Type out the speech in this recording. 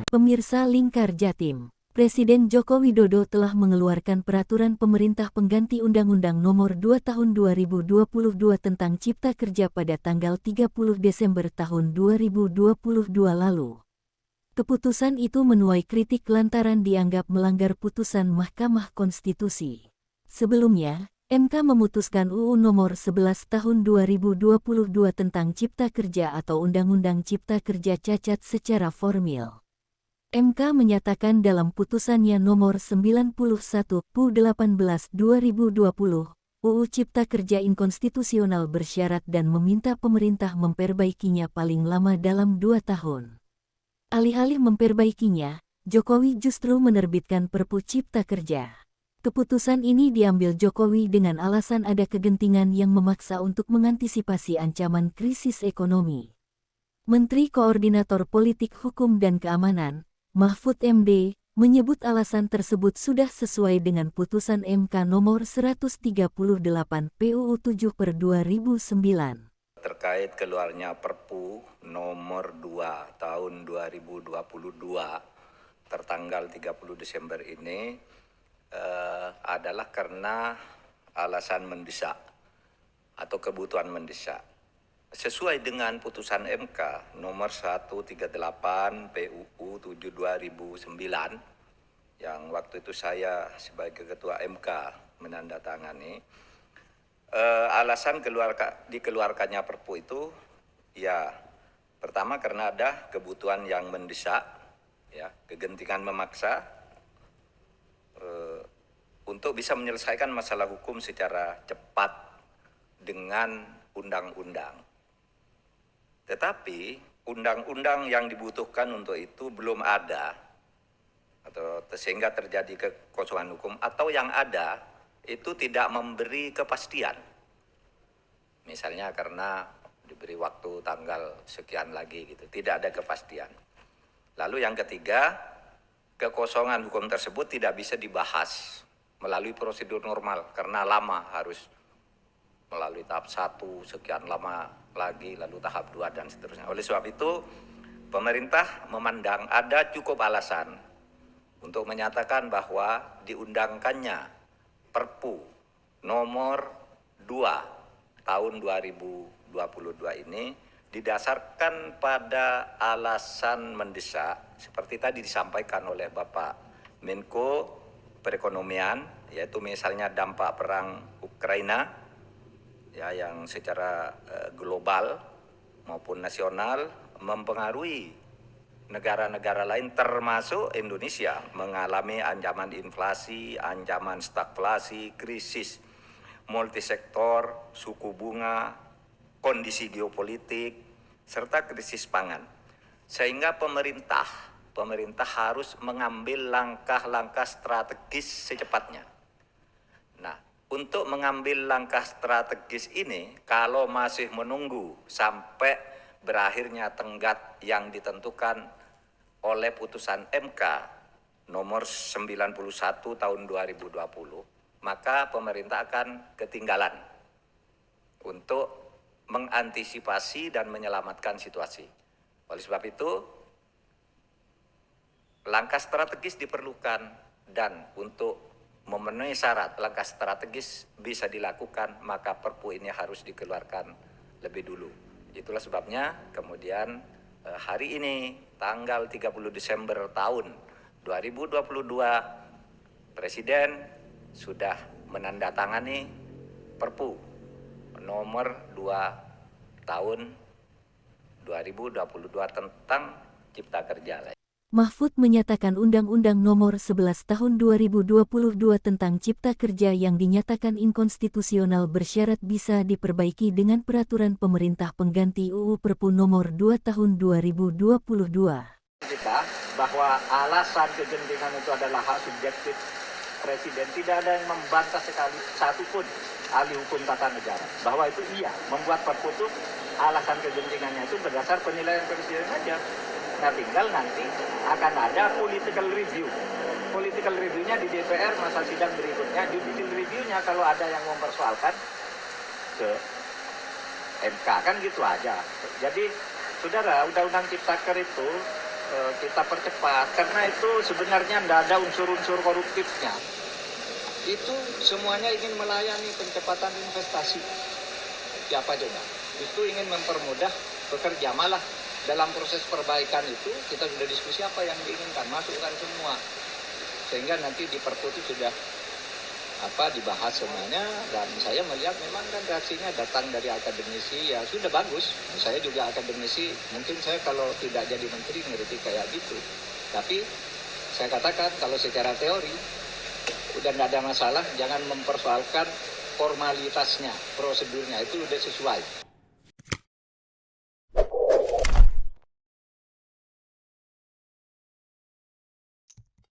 Pemirsa Lingkar Jatim, Presiden Joko Widodo telah mengeluarkan peraturan pemerintah pengganti Undang-Undang Nomor 2 Tahun 2022 tentang Cipta Kerja pada tanggal 30 Desember tahun 2022 lalu. Keputusan itu menuai kritik lantaran dianggap melanggar putusan Mahkamah Konstitusi. Sebelumnya, MK memutuskan UU Nomor 11 Tahun 2022 tentang Cipta Kerja atau Undang-Undang Cipta Kerja cacat secara formil. MK menyatakan dalam putusannya nomor 91 PU 18 2020, UU Cipta Kerja inkonstitusional bersyarat dan meminta pemerintah memperbaikinya paling lama dalam 2 tahun. Alih-alih memperbaikinya, Jokowi justru menerbitkan Perpu Cipta Kerja. Keputusan ini diambil Jokowi dengan alasan ada kegentingan yang memaksa untuk mengantisipasi ancaman krisis ekonomi. Menteri Koordinator Politik Hukum dan Keamanan, Mahfud MD, menyebut alasan tersebut sudah sesuai dengan putusan MK nomor 138 PUU 7/2009. Terkait keluarnya Perpu nomor 2 tahun 2022 tertanggal 30 Desember ini adalah karena alasan mendesak atau kebutuhan mendesak. Sesuai dengan putusan MK nomor 138 PUU 7/2009 yang waktu itu saya sebagai ketua MK menandatangani, alasan dikeluarkannya Perpu itu ya pertama karena ada kebutuhan yang mendesak, ya kegentingan memaksa untuk bisa menyelesaikan masalah hukum secara cepat dengan undang-undang. Tetapi undang-undang yang dibutuhkan untuk itu belum ada, atau sehingga terjadi kekosongan hukum, atau yang ada itu tidak memberi kepastian. Misalnya karena diberi waktu tanggal sekian lagi gitu, tidak ada kepastian. Lalu yang ketiga, kekosongan hukum tersebut tidak bisa dibahas melalui prosedur normal karena lama, harus melalui tahap 1 sekian lama lagi, lalu tahap 2 dan seterusnya. Oleh sebab itu, pemerintah memandang ada cukup alasan untuk menyatakan bahwa diundangkannya Perpu nomor 2 tahun 2022 ini didasarkan pada alasan mendesak seperti tadi disampaikan oleh Bapak Menko Perekonomian, yaitu misalnya dampak perang Ukraina ya, yang secara global maupun nasional mempengaruhi negara-negara lain termasuk Indonesia, mengalami ancaman inflasi, ancaman stagflasi, krisis multisektor, suku bunga, kondisi geopolitik, serta krisis pangan. Sehingga pemerintah harus mengambil langkah-langkah strategis secepatnya. Nah, untuk mengambil langkah strategis ini, kalau masih menunggu sampai berakhirnya tenggat yang ditentukan oleh putusan MK nomor 91 tahun 2020, maka pemerintah akan ketinggalan untuk mengantisipasi dan menyelamatkan situasi. Oleh sebab itu, langkah strategis diperlukan, dan untuk memenuhi syarat langkah strategis bisa dilakukan, maka Perpu ini harus dikeluarkan lebih dulu. Itulah sebabnya kemudian hari ini tanggal 30 Desember tahun 2022 Presiden sudah menandatangani Perpu nomor 2 tahun 2022 tentang Cipta Kerja. Mahfud menyatakan Undang-Undang Nomor 11 Tahun 2022 tentang Cipta Kerja yang dinyatakan inkonstitusional bersyarat bisa diperbaiki dengan peraturan pemerintah pengganti UU Perpu Nomor 2 Tahun 2022. Kita bahwa alasan kegentingan itu adalah hak subjektif Presiden, tidak ada yang membantah sekali satupun ahli hukum tata negara bahwa itu iya, membuat Perpu itu alasan kegentingannya itu berdasar penilaian Presiden saja. Nah, tinggal nanti akan ada political review. Political review-nya di DPR masa sidang berikutnya, judicial review-nya kalau ada yang mempersoalkan ke MK, kan gitu aja. Jadi, saudara, Undang-Undang Ciptaker itu kita percepat, karena itu sebenarnya tidak ada unsur-unsur koruptifnya. Itu semuanya ingin melayani pencepatan investasi. Siapa juga? Itu ingin mempermudah pekerja. Malah dalam proses perbaikan itu kita sudah diskusi apa yang diinginkan, masukkan semua. Sehingga nanti di Perpu itu sudah dibahas semuanya, dan saya melihat memang kan reaksinya datang dari akademisi, ya sudah bagus. Saya juga akademisi, mungkin saya kalau tidak jadi menteri ngerti kayak gitu. Tapi saya katakan kalau secara teori udah tidak ada masalah, jangan mempersoalkan formalitasnya, prosedurnya itu udah sesuai.